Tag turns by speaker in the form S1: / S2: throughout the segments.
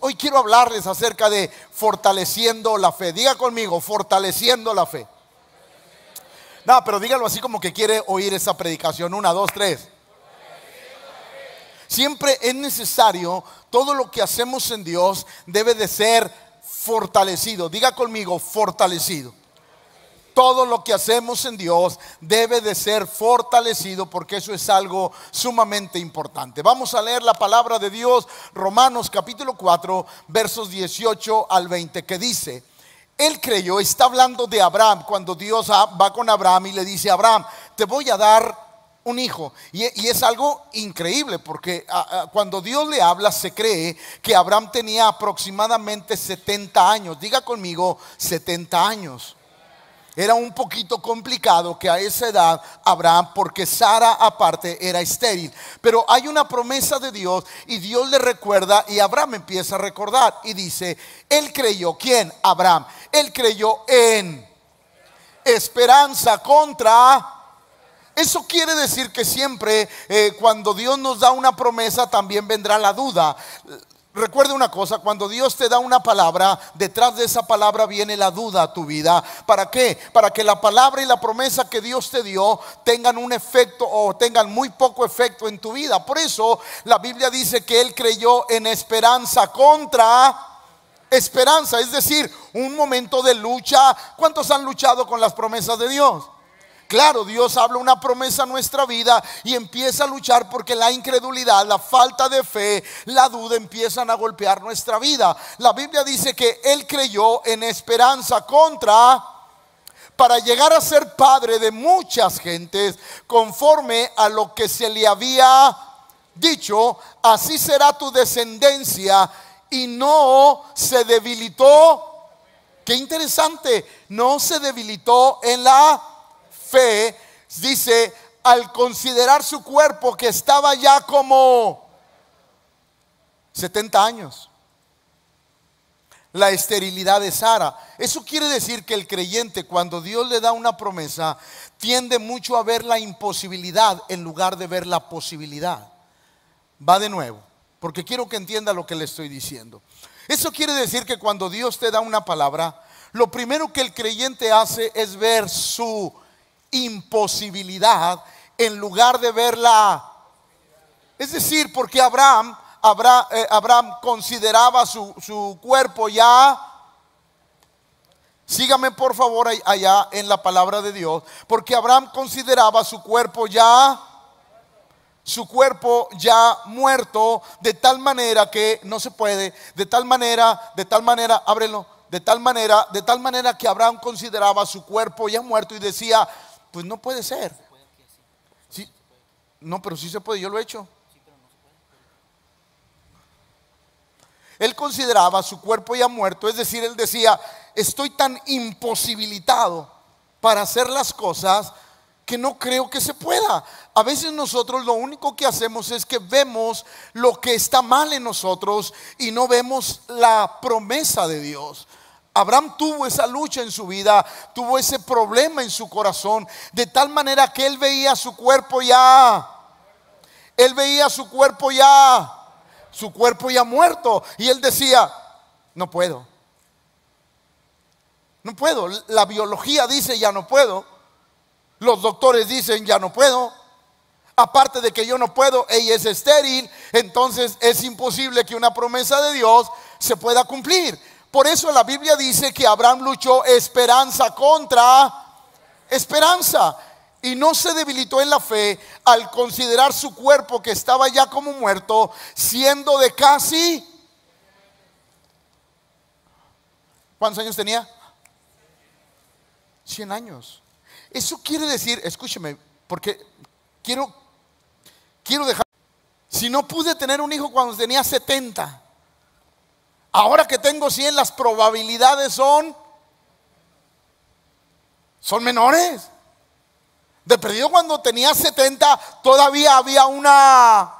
S1: Hoy quiero hablarles acerca de fortaleciendo la fe. Diga conmigo, fortaleciendo la fe. No, pero dígalo así como que quiere oír esa predicación. 1, 2, 3. Siempre es necesario, todo lo que hacemos en Dios debe de ser fortalecido. Diga conmigo, fortalecido. Todo lo que hacemos en Dios debe de ser fortalecido, porque eso es algo sumamente importante. Vamos a leer la palabra de Dios, Romanos capítulo 4, versos 18 al 20, que dice: Él creyó, está hablando de Abraham, cuando Dios va con Abraham y le dice: Abraham, te voy a dar un hijo. Y es algo increíble, porque cuando Dios le habla, se cree que Abraham tenía aproximadamente 70 años. Diga conmigo, 70 años. Era un poquito complicado que a esa edad Abraham, porque Sara aparte era estéril. Pero hay una promesa de Dios y Dios le recuerda, y Abraham empieza a recordar y dice: él creyó. ¿Quién? Abraham. Él creyó en esperanza contra. Eso quiere decir que siempre cuando Dios nos da una promesa, también vendrá la duda. Recuerde una cosa: cuando Dios te da una palabra, detrás de esa palabra viene la duda a tu vida. ¿Para qué? Para que la palabra y la promesa que Dios te dio tengan un efecto o tengan muy poco efecto en tu vida. Por eso la Biblia dice que él creyó en esperanza contra esperanza, es decir, un momento de lucha. ¿Cuántos han luchado con las promesas de Dios? Claro, Dios habla una promesa a nuestra vida y empieza a luchar, porque la incredulidad, la falta de fe, la duda empiezan a golpear nuestra vida. La Biblia dice que él creyó en esperanza contra, para llegar a ser padre de muchas gentes, conforme a lo que se le había dicho: así será tu descendencia. Y no se debilitó. Qué interesante, no se debilitó en la fe, dice, al considerar su cuerpo, que estaba ya como 70 años. La esterilidad de Sara. Eso quiere decir que el creyente, cuando Dios le da una promesa, tiende mucho a ver la imposibilidad en lugar de ver la posibilidad. Va de nuevo, porque quiero que entienda lo que le estoy diciendo. Eso quiere decir que cuando Dios te da una palabra, lo primero que el creyente hace es ver su imposibilidad en lugar de verla. Es decir, porque Abraham consideraba su cuerpo ya. Sígame por favor allá en la palabra de Dios. Porque Abraham consideraba su cuerpo ya muerto, de tal manera que no se puede, de tal manera, ábrelo, de tal manera que Abraham consideraba su cuerpo ya muerto y decía: pues no puede ser. Sí, no, pero sí se puede, yo lo he hecho. Él consideraba su cuerpo ya muerto, es decir, él decía: estoy tan imposibilitado para hacer las cosas que no creo que se pueda. A veces nosotros lo único que hacemos es que vemos lo que está mal en nosotros y no vemos la promesa de Dios. Abraham tuvo esa lucha en su vida, tuvo ese problema en su corazón, de tal manera que él veía su cuerpo ya muerto, y él decía: no puedo. La biología dice ya no puedo, los doctores dicen ya no puedo, aparte de que yo no puedo, ella es estéril, entonces es imposible que una promesa de Dios se pueda cumplir. Por eso la Biblia dice que Abraham luchó esperanza contra esperanza, y no se debilitó en la fe al considerar su cuerpo, que estaba ya como muerto, siendo de casi. ¿Cuántos años tenía? 100 años. Eso quiere decir, escúcheme, porque quiero dejar. Si no pude tener un hijo cuando tenía 70, ahora que tengo 100, las probabilidades son menores. De perdido, cuando tenía 70 todavía había una.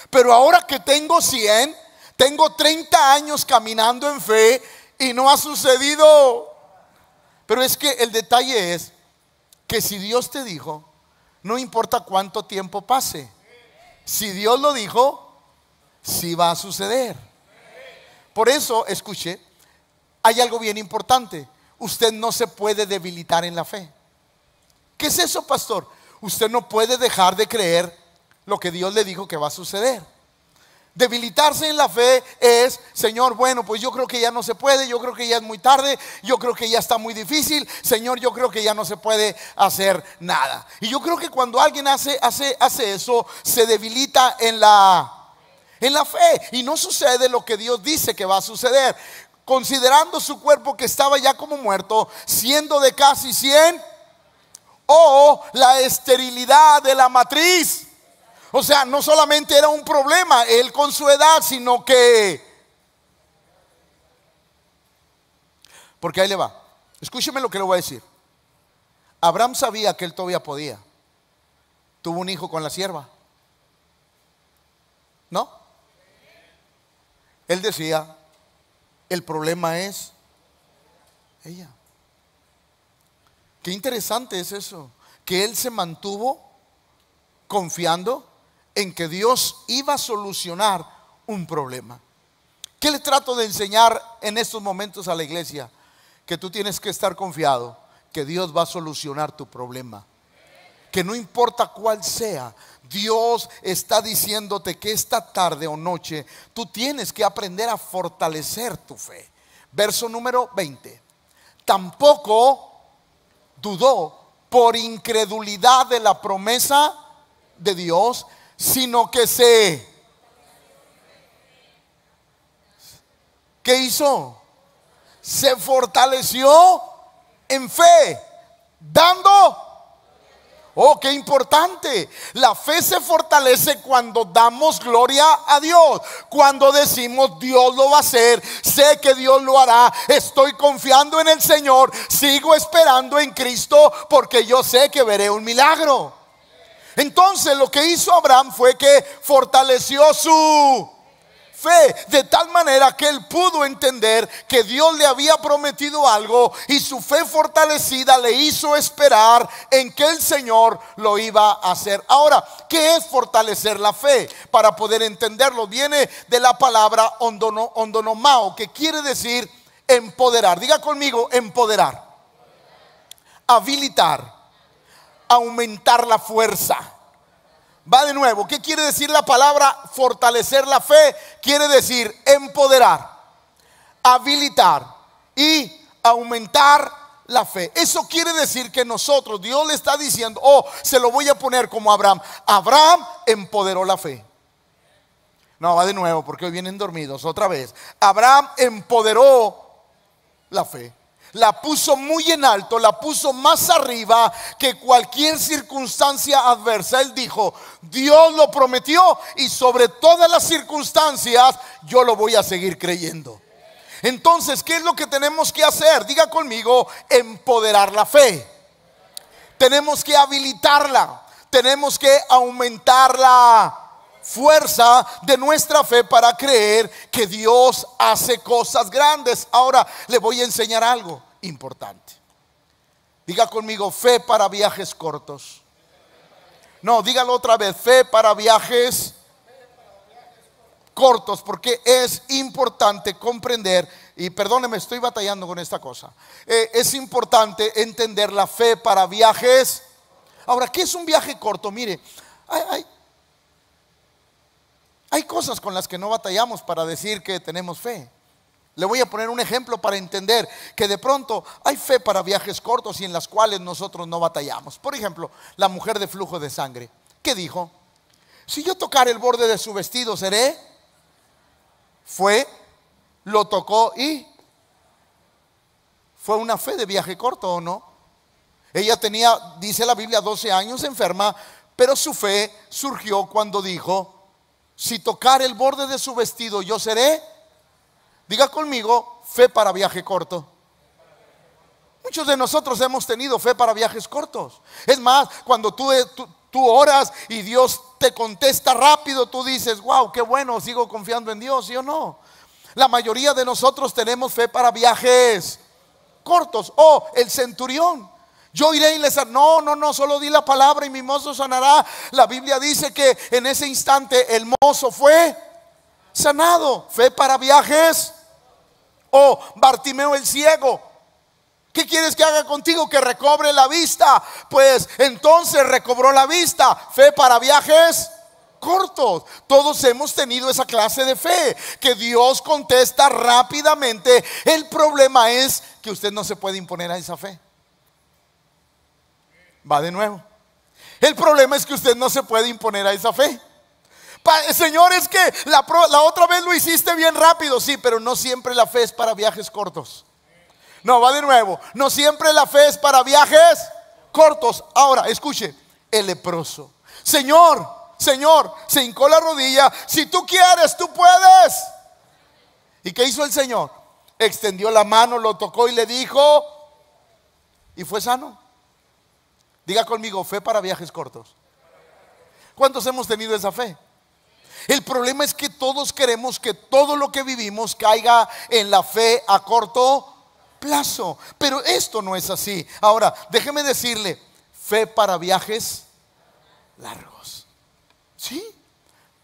S1: Pero ahora que tengo 100, tengo 30 años caminando en fe y no ha sucedido. Pero es que el detalle es que si Dios te dijo, no importa cuánto tiempo pase. Si Dios lo dijo, sí va a suceder. Por eso, escuche, hay algo bien importante. Usted no se puede debilitar en la fe. ¿Qué es eso, pastor? Usted no puede dejar de creer lo que Dios le dijo que va a suceder. Debilitarse en la fe es: Señor, bueno, pues yo creo que ya no se puede, yo creo que ya es muy tarde, yo creo que ya está muy difícil, Señor, yo creo que ya no se puede hacer nada. Y yo creo que cuando alguien hace eso, se debilita en la fe, y no sucede lo que Dios dice que va a suceder. Considerando su cuerpo que estaba ya como muerto, siendo de casi 100, o la esterilidad de la matriz. O sea, no solamente era un problema él con su edad, sino que, porque ahí le va, escúcheme lo que le voy a decir. Abraham sabía que él todavía podía. Tuvo un hijo con la sierva, ¿no? Él decía: el problema es ella. Qué interesante es eso, que él se mantuvo confiando en que Dios iba a solucionar un problema. ¿Qué le trato de enseñar en estos momentos a la iglesia? Que tú tienes que estar confiado que Dios va a solucionar tu problema. Que no importa cuál sea, Dios está diciéndote que esta tarde o noche tú tienes que aprender a fortalecer tu fe. Verso número 20. Tampoco dudó por incredulidad de la promesa de Dios, sino que ¿qué hizo? Se fortaleció en fe, dando. Oh, qué importante. La fe se fortalece cuando damos gloria a Dios. Cuando decimos: Dios lo va a hacer, sé que Dios lo hará, estoy confiando en el Señor, sigo esperando en Cristo, porque yo sé que veré un milagro. Entonces lo que hizo Abraham fue que fortaleció su fe, de tal manera que él pudo entender que Dios le había prometido algo, y su fe fortalecida le hizo esperar en que el Señor lo iba a hacer. Ahora, ¿qué es fortalecer la fe? Para poder entenderlo, viene de la palabra ondonomao, que quiere decir empoderar. Diga conmigo: empoderar, habilitar, aumentar la fuerza. Va de nuevo. ¿Qué quiere decir la palabra fortalecer la fe? Quiere decir empoderar, habilitar y aumentar la fe. Eso quiere decir que nosotros, Dios le está diciendo, se lo voy a poner como Abraham. Abraham empoderó la fe. No, va de nuevo, porque hoy vienen dormidos otra vez. Abraham empoderó la fe. La puso muy en alto, la puso más arriba que cualquier circunstancia adversa. Él dijo: Dios lo prometió, y sobre todas las circunstancias yo lo voy a seguir creyendo. Entonces, ¿qué es lo que tenemos que hacer? Diga conmigo: empoderar la fe. Tenemos que habilitarla, tenemos que aumentar la fuerza de nuestra fe para creer que Dios hace cosas grandes. Ahora le voy a enseñar algo importante. Diga conmigo: fe para viajes cortos. No, dígalo otra vez: fe para viajes cortos, porque es importante comprender, y perdóneme, estoy batallando con esta cosa. Es importante entender la fe para viajes. Ahora, ¿qué es un viaje corto? Mire, hay cosas con las que no batallamos para decir que tenemos fe. Le voy a poner un ejemplo para entender que de pronto hay fe para viajes cortos y en las cuales nosotros no batallamos. Por ejemplo, la mujer de flujo de sangre. ¿Qué dijo? Si yo tocar el borde de su vestido, seré. Lo tocó y fue una fe de viaje corto, ¿o no? Ella tenía, dice la Biblia, 12 años enferma, pero su fe surgió cuando dijo: si tocar el borde de su vestido, yo seré. Diga conmigo: fe para viaje corto. Muchos de nosotros hemos tenido fe para viajes cortos. Es más, cuando tú oras y Dios te contesta rápido, tú dices: wow, qué bueno, sigo confiando en Dios, ¿sí o no? La mayoría de nosotros tenemos fe para viajes cortos. El centurión: yo iré y les haré. No, solo di la palabra y mi mozo sanará. La Biblia dice que en ese instante el mozo fue sanado. Fe para viajes O Bartimeo el ciego, ¿qué quieres que haga contigo? Que recobre la vista. Pues entonces recobró la vista. Fe para viajes cortos. Todos hemos tenido esa clase de fe, que Dios contesta rápidamente. El problema es que usted no se puede imponer a esa fe. Va de nuevo. El problema es que usted no se puede imponer a esa fe. Señor, es que la otra vez lo hiciste bien rápido. Sí, pero no siempre la fe es para viajes cortos. No, va de nuevo. No siempre la fe es para viajes cortos. Ahora, escuche, el leproso. Señor, se hincó la rodilla. Si tú quieres, tú puedes. ¿Y qué hizo el Señor? Extendió la mano, lo tocó y le dijo, y fue sano. Diga conmigo, fe para viajes cortos. ¿Cuántos hemos tenido esa fe? El problema es que todos queremos que todo lo que vivimos caiga en la fe a corto plazo, pero esto no es así. Ahora, déjeme decirle, fe para viajes largos. ¿Sí?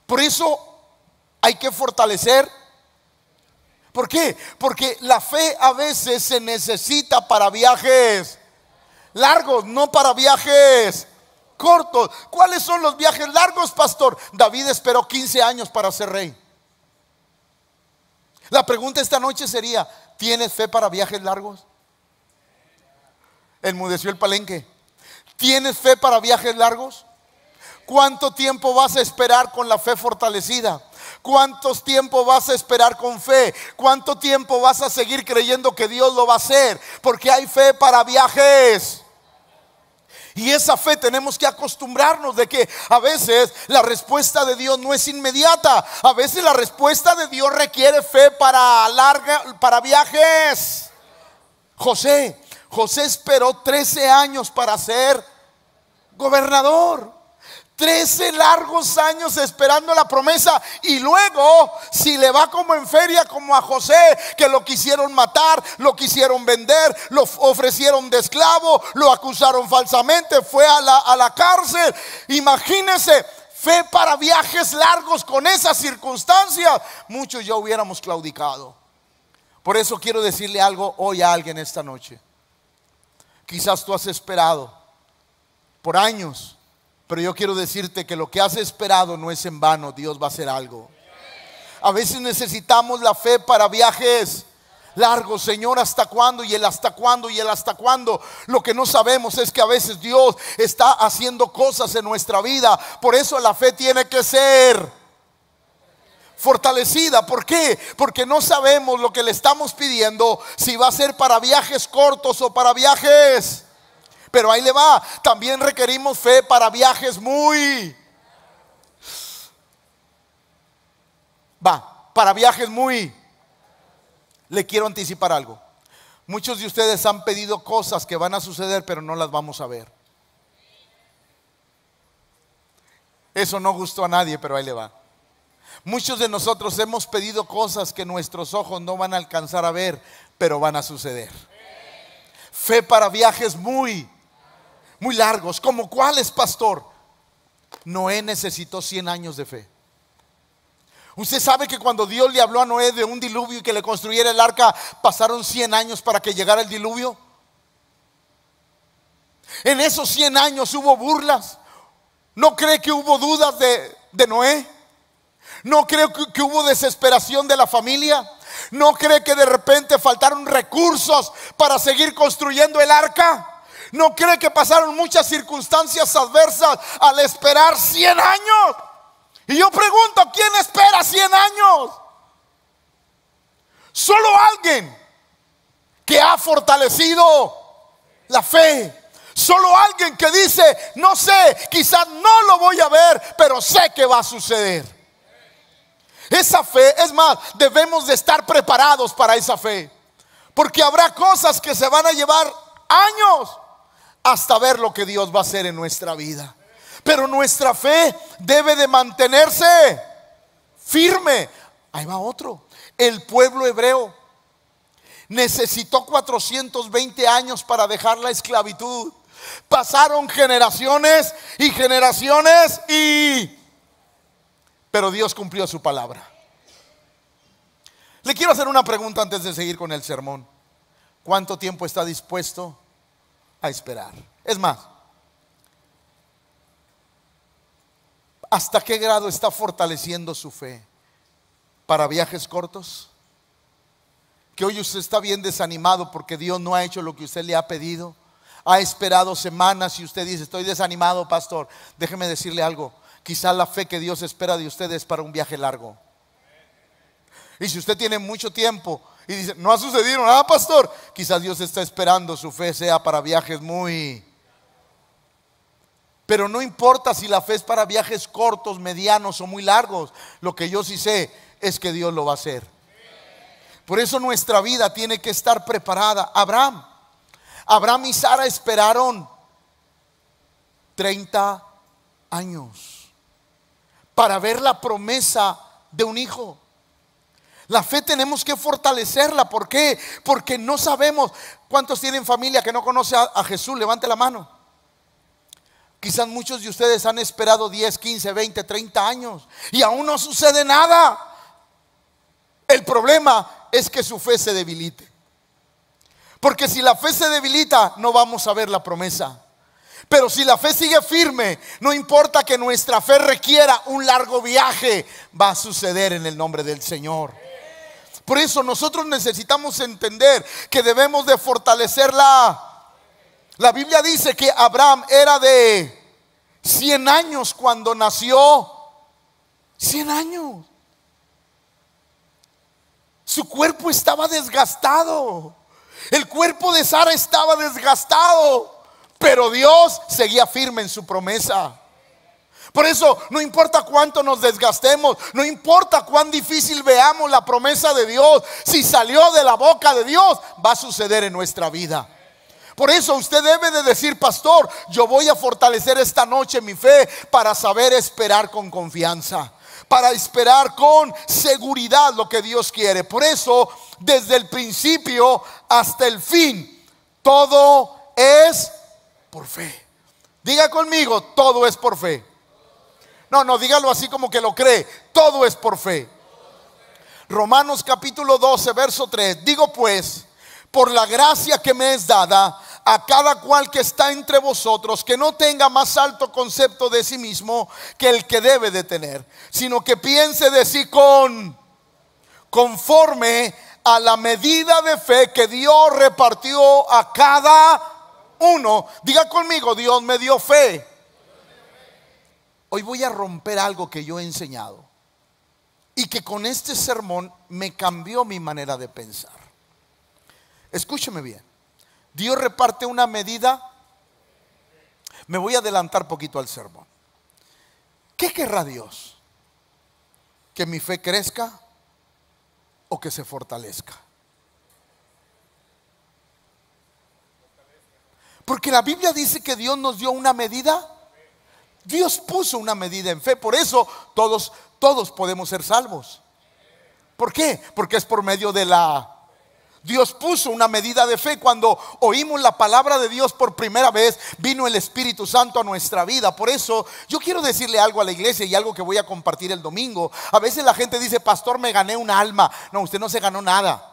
S1: Por eso hay que fortalecer. ¿Por qué? Porque la fe a veces se necesita para viajes largos, no para viajes cortos. ¿Cuáles son los viajes largos, pastor? David esperó 15 años para ser rey. La pregunta esta noche sería, ¿tienes fe para viajes largos? Enmudeció el palenque. ¿Tienes fe para viajes largos? ¿Cuánto tiempo vas a esperar con la fe fortalecida? ¿Cuánto tiempo vas a esperar con fe? ¿Cuánto tiempo vas a seguir creyendo que Dios lo va a hacer? Porque hay fe para viajes. Y esa fe tenemos que acostumbrarnos de que a veces la respuesta de Dios no es inmediata. A veces la respuesta de Dios requiere fe para viajes. José esperó 13 años para ser gobernador. 13 largos años esperando la promesa. Y luego, si le va como en feria, como a José, que lo quisieron matar, lo quisieron vender, lo ofrecieron de esclavo, lo acusaron falsamente, fue a la cárcel. Imagínense, fe para viajes largos con esas circunstancias. Muchos ya hubiéramos claudicado. Por eso quiero decirle algo hoy a alguien esta noche. Quizás tú has esperado por años, pero yo quiero decirte que lo que has esperado no es en vano. Dios va a hacer algo. A veces necesitamos la fe para viajes largos. Señor, ¿hasta cuándo? Y el hasta cuándo, y el hasta cuándo. Lo que no sabemos es que a veces Dios está haciendo cosas en nuestra vida. Por eso la fe tiene que ser fortalecida. ¿Por qué? Porque no sabemos lo que le estamos pidiendo, si va a ser para viajes cortos o para viajes. Pero ahí le va, también requerimos fe para viajes para viajes muy. Le quiero anticipar algo. Muchos de ustedes han pedido cosas que van a suceder, pero no las vamos a ver. Eso no gustó a nadie, pero ahí le va. Muchos de nosotros hemos pedido cosas que nuestros ojos no van a alcanzar a ver, pero van a suceder. Fe para viajes muy largos. ¿Como cuáles, pastor? Noé necesitó 100 años de fe. Usted sabe que cuando Dios le habló a Noé de un diluvio y que le construyera el arca, pasaron 100 años para que llegara el diluvio. En esos 100 años hubo burlas. ¿No cree que hubo dudas de Noé? ¿No cree que hubo desesperación de la familia? ¿No cree que de repente faltaron recursos para seguir construyendo el arca? ¿No cree que pasaron muchas circunstancias adversas al esperar 100 años? Y yo pregunto, ¿quién espera 100 años? Solo alguien que ha fortalecido la fe. Solo alguien que dice, no sé, quizás no lo voy a ver, pero sé que va a suceder. Esa fe, es más, debemos de estar preparados para esa fe. Porque habrá cosas que se van a llevar años hasta ver lo que Dios va a hacer en nuestra vida. Pero nuestra fe debe de mantenerse firme. Ahí va otro. El pueblo hebreo necesitó 420 años para dejar la esclavitud. Pasaron generaciones y generaciones pero Dios cumplió su palabra. Le quiero hacer una pregunta antes de seguir con el sermón. ¿Cuánto tiempo está dispuesto a esperar? Es más, ¿hasta qué grado está fortaleciendo su fe? ¿Para viajes cortos? Que hoy usted está bien desanimado porque Dios no ha hecho lo que usted le ha pedido. Ha esperado semanas y usted dice: estoy desanimado, pastor. Déjeme decirle algo. Quizá la fe que Dios espera de usted es para un viaje largo. Y si usted tiene mucho tiempo y dice: no ha sucedido nada, pastor, quizás Dios está esperando su fe sea para viajes muy... Pero no importa si la fe es para viajes cortos, medianos o muy largos. Lo que yo sí sé es que Dios lo va a hacer. Por eso nuestra vida tiene que estar preparada. Abraham y Sara esperaron 30 años para ver la promesa de un hijo. La fe tenemos que fortalecerla. ¿Por qué? Porque no sabemos. ¿Cuántos tienen familia que no conoce a Jesús? Levante la mano. Quizás muchos de ustedes han esperado 10, 15, 20, 30 años y aún no sucede nada. El problema es que su fe se debilite. Porque si la fe se debilita, no vamos a ver la promesa. Pero si la fe sigue firme, no importa que nuestra fe requiera un largo viaje, va a suceder en el nombre del Señor. Por eso nosotros necesitamos entender que debemos de fortalecerla. La Biblia dice que Abraham era de 100 años cuando nació. 100 años. Su cuerpo estaba desgastado. El cuerpo de Sara estaba desgastado. Pero Dios seguía firme en su promesa. Por eso no importa cuánto nos desgastemos, no importa cuán difícil veamos la promesa de Dios, si salió de la boca de Dios, va a suceder en nuestra vida. Por eso usted debe de decir: pastor, yo voy a fortalecer esta noche mi fe para saber esperar con confianza, para esperar con seguridad lo que Dios quiere. Por eso, desde el principio hasta el fin, todo es por fe. Diga conmigo: todo es por fe. No, dígalo así como que lo cree. Todo es por fe. Romanos capítulo 12, verso 3. Digo pues, por la gracia que me es dada, a cada cual que está entre vosotros, que no tenga más alto concepto de sí mismo que el que debe de tener, sino que piense de sí conforme a la medida de fe que Dios repartió a cada uno. Diga conmigo: Dios me dio fe. Hoy voy a romper algo que yo he enseñado y que con este sermón me cambió mi manera de pensar. Escúcheme bien. Dios reparte una medida. Me voy a adelantar poquito al sermón. ¿Qué querrá Dios? ¿Que mi fe crezca o que se fortalezca? Porque la Biblia dice que Dios nos dio una medida. Dios puso una medida en fe. Por eso todos podemos ser salvos. ¿Por qué? Porque es por medio de Dios puso una medida de fe. Cuando oímos la palabra de Dios por primera vez, vino el Espíritu Santo a nuestra vida. Por eso yo quiero decirle algo a la iglesia y algo que voy a compartir el domingo. A veces la gente dice: pastor, me gané un alma. No, usted no se ganó nada,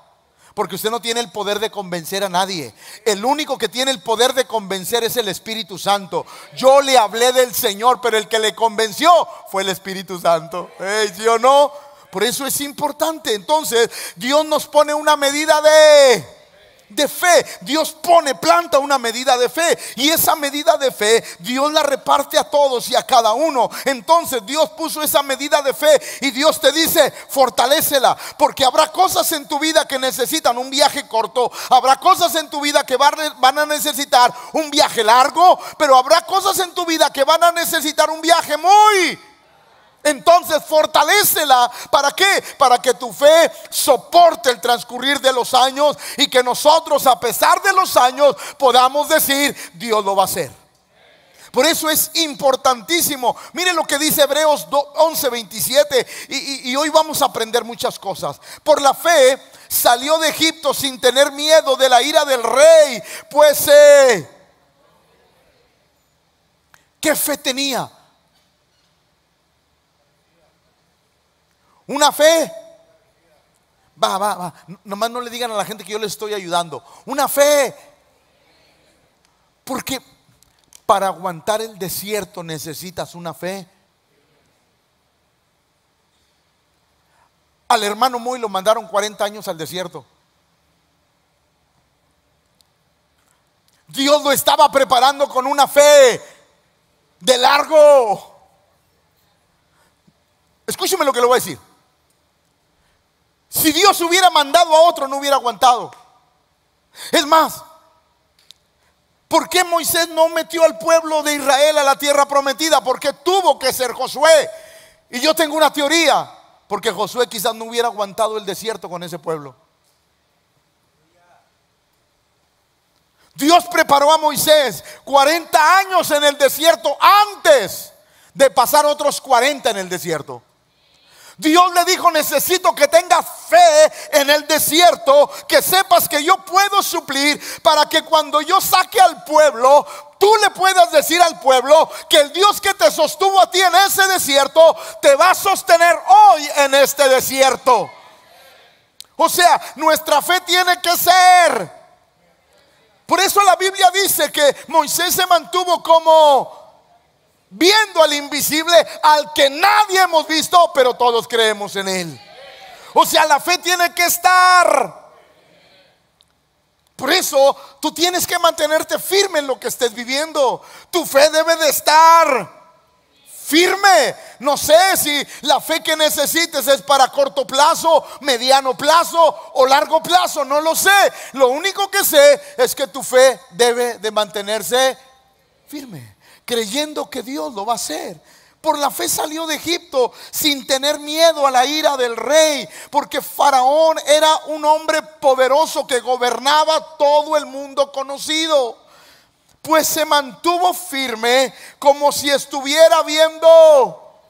S1: porque usted no tiene el poder de convencer a nadie. El único que tiene el poder de convencer es el Espíritu Santo. Yo le hablé del Señor, pero el que le convenció fue el Espíritu Santo. ¿Sí o no? Por eso es importante. Entonces Dios nos pone una medida de fe. Dios planta una medida de fe, y esa medida de fe Dios la reparte a todos y a cada uno. Entonces Dios puso esa medida de fe y Dios te dice: fortalécela, porque habrá cosas en tu vida que necesitan un viaje corto, habrá cosas en tu vida que van a necesitar un viaje largo, pero habrá cosas en tu vida que van a necesitar un viaje muy... Entonces fortalécela. ¿Para qué? Para que tu fe soporte el transcurrir de los años y que nosotros, a pesar de los años, podamos decir: Dios lo va a hacer. Por eso es importantísimo. Mire lo que dice Hebreos 11:27, y hoy vamos a aprender muchas cosas. Por la fe salió de Egipto sin tener miedo de la ira del rey, pues ¿qué fe tenía? Una fe Va. Nomás no le digan a la gente que yo le estoy ayudando. Una fe. Porque para aguantar el desierto necesitas una fe. Al hermano Moy lo mandaron 40 años al desierto. Dios lo estaba preparando con una fe de largo. Escúcheme lo que le voy a decir. Si Dios hubiera mandado a otro, no hubiera aguantado. Es más, ¿por qué Moisés no metió al pueblo de Israel a la tierra prometida? Porque tuvo que ser Josué. Y yo tengo una teoría. Porque Josué quizás no hubiera aguantado el desierto con ese pueblo. Dios preparó a Moisés 40 años en el desierto antes de pasar otros 40 en el desierto. Dios le dijo: necesito que tengas fe en el desierto, que sepas que yo puedo suplir, para que cuando yo saque al pueblo, tú le puedas decir al pueblo que el Dios que te sostuvo a ti en ese desierto te va a sostener hoy en este desierto. O sea, nuestra fe tiene que ser. Por eso la Biblia dice que Moisés se mantuvo como viendo al invisible, al que nadie hemos visto, pero todos creemos en él. O sea, la fe tiene que estar. Por eso tú tienes que mantenerte firme en lo que estés viviendo. Tu fe debe de estar firme. No sé si la fe que necesites es para corto plazo, mediano plazo o largo plazo. No lo sé. Lo único que sé es que tu fe debe de mantenerse firme, creyendo que Dios lo va a hacer. Por la fe salió de Egipto sin tener miedo a la ira del rey, porque Faraón era un hombre poderoso que gobernaba todo el mundo conocido. Pues se mantuvo firme como si estuviera viendo.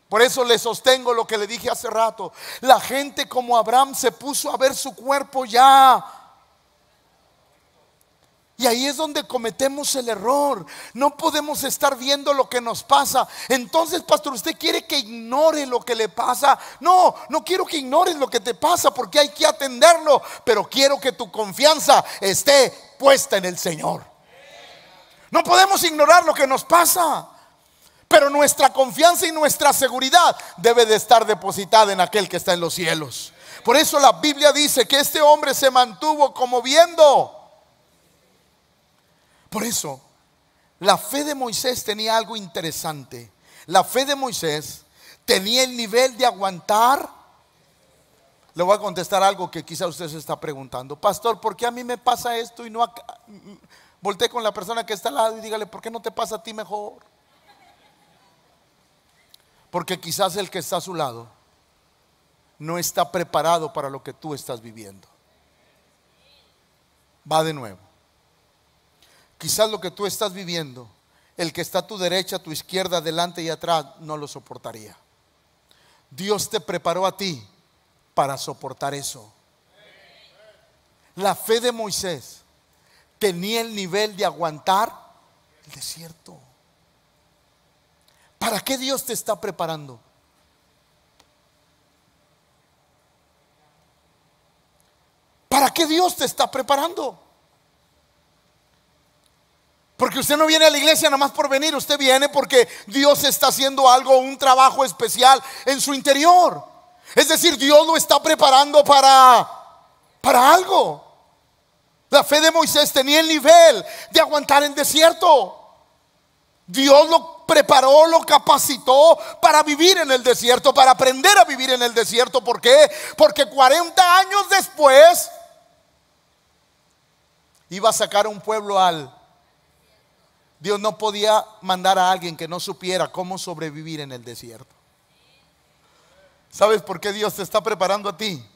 S1: Por eso le sostengo lo que le dije hace rato. La gente como Abraham se puso a ver su cuerpo ya. Y ahí es donde cometemos el error. No podemos estar viendo lo que nos pasa. Entonces, pastor, ¿usted quiere que ignore lo que le pasa? No, no quiero que ignores lo que te pasa, porque hay que atenderlo. Pero quiero que tu confianza esté puesta en el Señor. No podemos ignorar lo que nos pasa, pero nuestra confianza y nuestra seguridad debe de estar depositada en aquel que está en los cielos. Por eso la Biblia dice que este hombre se mantuvo como viendo. Por eso, la fe de Moisés tenía algo interesante. La fe de Moisés tenía el nivel de aguantar. Le voy a contestar algo que quizá usted se está preguntando. Pastor, ¿por qué a mí me pasa esto y no a... Voltee con la persona que está al lado y dígale: ¿por qué no te pasa a ti mejor? Porque quizás el que está a su lado no está preparado para lo que tú estás viviendo. Va de nuevo. Quizás lo que tú estás viviendo, el que está a tu derecha, a tu izquierda, adelante y atrás, no lo soportaría. Dios te preparó a ti para soportar eso. La fe de Moisés tenía el nivel de aguantar el desierto. ¿Para qué Dios te está preparando? ¿Para qué Dios te está preparando? Porque usted no viene a la iglesia nada más por venir. Usted viene porque Dios está haciendo algo, un trabajo especial en su interior. Es decir, Dios lo está preparando para algo. La fe de Moisés tenía el nivel de aguantar el desierto. Dios lo preparó, lo capacitó para vivir en el desierto, para aprender a vivir en el desierto. ¿Por qué? Porque 40 años después iba a sacar a un pueblo al... Dios no podía mandar a alguien que no supiera cómo sobrevivir en el desierto. ¿Sabes por qué Dios te está preparando a ti?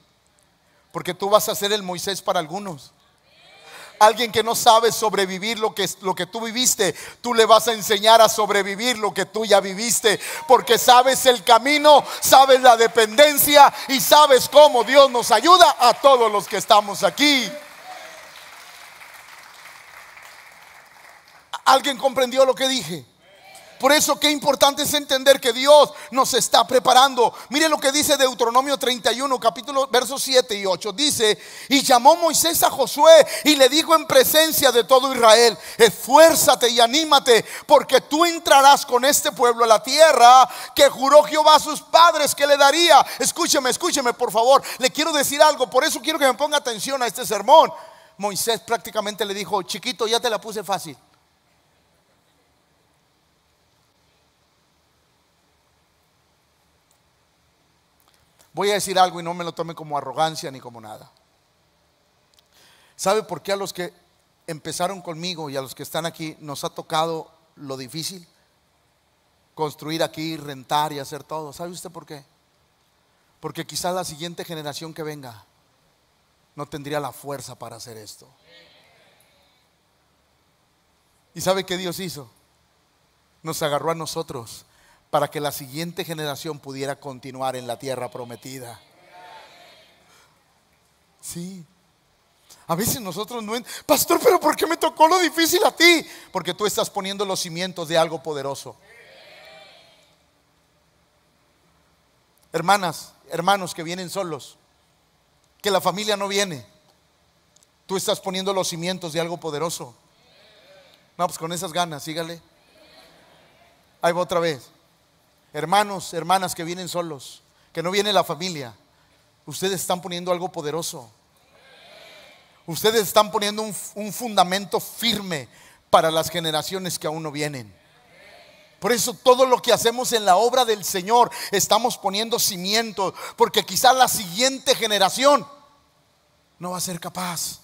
S1: Porque tú vas a ser el Moisés para algunos. Alguien que no sabe sobrevivir lo que tú viviste, tú le vas a enseñar a sobrevivir lo que tú ya viviste. Porque sabes el camino, sabes la dependencia y sabes cómo Dios nos ayuda a todos los que estamos aquí. ¿Alguien comprendió lo que dije? Por eso qué importante es entender que Dios nos está preparando. Mire lo que dice Deuteronomio 31, capítulo, versos 7 y 8. Dice: y llamó Moisés a Josué y le dijo en presencia de todo Israel: esfuérzate y anímate, porque tú entrarás con este pueblo a la tierra que juró Jehová a sus padres que le daría. Escúcheme, escúcheme por favor. Le quiero decir algo, por eso quiero que me ponga atención a este sermón. Moisés prácticamente le dijo: chiquito, ya te la puse fácil. Voy a decir algo y no me lo tome como arrogancia ni como nada. ¿Sabe por qué a los que empezaron conmigo y a los que están aquí nos ha tocado lo difícil? Construir aquí, rentar y hacer todo. ¿Sabe usted por qué? Porque quizás la siguiente generación que venga no tendría la fuerza para hacer esto. ¿Y sabe qué Dios hizo? Nos agarró a nosotros para que la siguiente generación pudiera continuar en la tierra prometida. Sí. A veces nosotros no, pastor, pero ¿por qué me tocó lo difícil a ti? Porque tú estás poniendo los cimientos de algo poderoso. Hermanas, hermanos que vienen solos, que la familia no viene, tú estás poniendo los cimientos de algo poderoso. No, pues con esas ganas, sígale. Ahí va otra vez. Hermanos, hermanas que vienen solos, que no viene la familia, ustedes están poniendo algo poderoso. Ustedes están poniendo un fundamento firme para las generaciones que aún no vienen. Por eso todo lo que hacemos en la obra del Señor estamos poniendo cimientos, porque quizás la siguiente generación no va a ser capaz.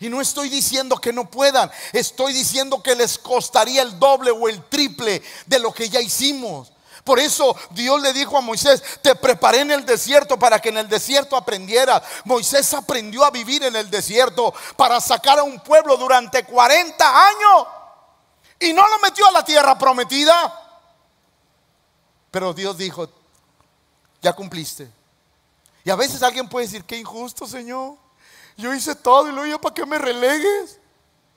S1: Y no estoy diciendo que no puedan, estoy diciendo que les costaría el doble o el triple de lo que ya hicimos. Por eso Dios le dijo a Moisés: te preparé en el desierto para que en el desierto aprendieras. Moisés aprendió a vivir en el desierto para sacar a un pueblo durante 40 años. Y no lo metió a la tierra prometida. Pero Dios dijo: ya cumpliste. Y a veces alguien puede decir: qué injusto, Señor, yo hice todo y luego ya para que me relegues.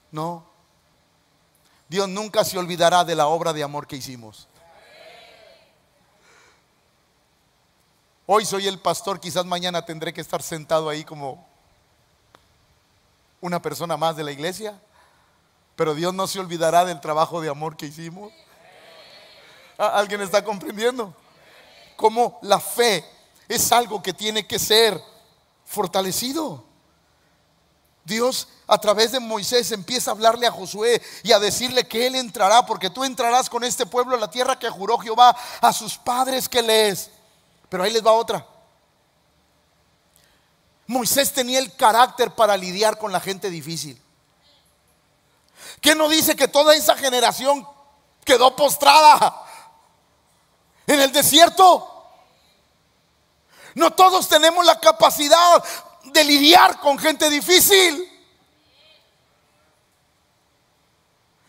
S1: No, Dios nunca se olvidará de la obra de amor que hicimos. Hoy soy el pastor, quizás mañana tendré que estar sentado ahí como una persona más de la iglesia, pero Dios no se olvidará del trabajo de amor que hicimos. ¿Alguien está comprendiendo? Como la fe es algo que tiene que ser fortalecido. Dios a través de Moisés empieza a hablarle a Josué y a decirle que él entrará, porque tú entrarás con este pueblo a la tierra que juró Jehová a sus padres que le es. Pero ahí les va otra. Moisés tenía el carácter para lidiar con la gente difícil. ¿Qué no dice que toda esa generación quedó postrada en el desierto? No todos tenemos la capacidad de lidiar con gente difícil.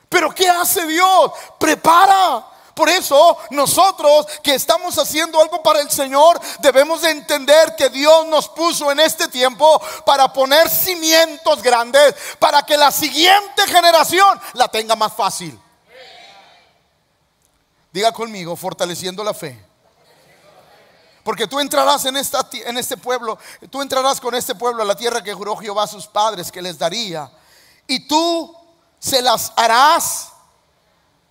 S1: Pero ¿qué hace Dios? Prepara. Por eso nosotros que estamos haciendo algo para el Señor debemos de entender que Dios nos puso en este tiempo para poner cimientos grandes para que la siguiente generación la tenga más fácil. Diga conmigo: fortaleciendo la fe. Porque tú entrarás en este pueblo, tú entrarás con este pueblo a la tierra que juró Jehová a sus padres que les daría, y tú se las harás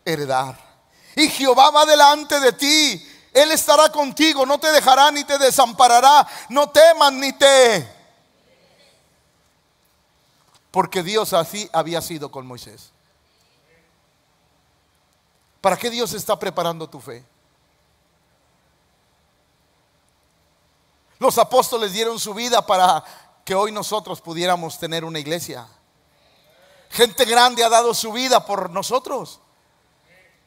S1: heredar. Y Jehová va delante de ti, Él estará contigo, no te dejará ni te desamparará. No temas ni te. Porque Dios así había sido con Moisés. ¿Para qué Dios está preparando tu fe? Los apóstoles dieron su vida para que hoy nosotros pudiéramos tener una iglesia. Gente grande ha dado su vida por nosotros.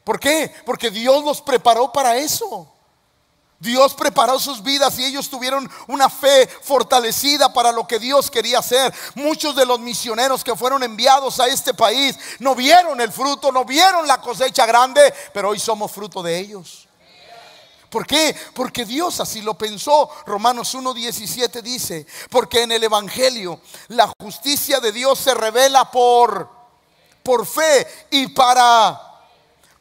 S1: ¿Por qué? Porque Dios los preparó para eso. Dios preparó sus vidas y ellos tuvieron una fe fortalecida para lo que Dios quería hacer. Muchos de los misioneros que fueron enviados a este país no vieron el fruto, no vieron la cosecha grande, pero hoy somos fruto de ellos. ¿Por qué? Porque Dios así lo pensó. Romanos 1:17 dice: porque en el evangelio la justicia de Dios se revela por fe y para